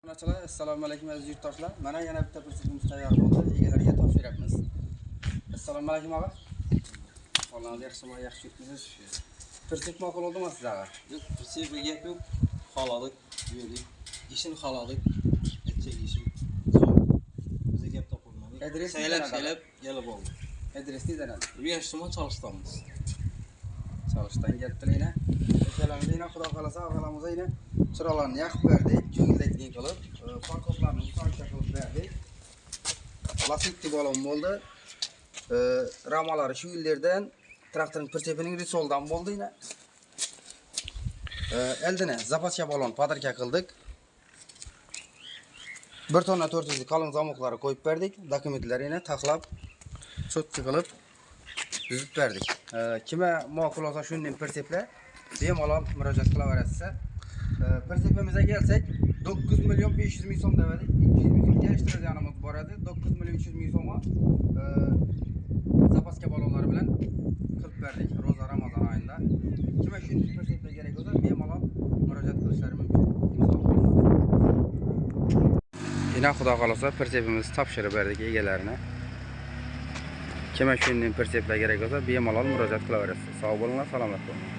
Assalomu alaykum aziz yurtdoshlar. Mana yana bitta persepimiz tayyor bo'ldi. Egalariga topshiryapmiz. Assalomu alaykum og'a. Xo'langiz yaxshimi? Yaxshi yuribsiz? Persep ma'qul oldimi sizlarga? Yo'q, persepga gap yo'q. Xoladik, yo'lik. Ishini xoladik. Etchak ishim. Bizga gap topilmadi. Saylab kelib oldi. Adresni aytadi. Uyashtimon Chalishtonmiz. Chalishdan kelibdilar. O'shalarni xudo xolasa avvalamizga chiroqlarni yoqib berdik, ko'ngildagidek qilib, parkovlarni musaffar qilib berdik. Plastik balon bo'ldi. Ramalari shu yillardan traktorning persepining risoldan bo'ldi yana. Eldine zapaska balon podarka qildik. 1 tonna 400 qalin zamoqlari qo'yib berdik. Dokumentlarini taxlab, cho'tki qilib tuzib berdik. Kimga ma'qul bo'lsa shunday perseplar bemalol murojaat qilaverasiz. Persepimizga kelsak 9 million 500 ming so'm dedik. 200 ming so'm kelishtirganimiz bor edi. 9 million 300 ming so'mga zapaska balonlari bilan qilib berdik ro'za Ramazon oyida. Kimga shunday perseplar kerak bo'lsa bemalol murojaat qilishlari mumkin. Yana xudo xolasa persepimizni topshirib berdik egalarine. Kimga shunday perseplar kerak bo'lsa bemalol murojaat qilaverasiz. Sog' bo'linglar, salomat bo'ling.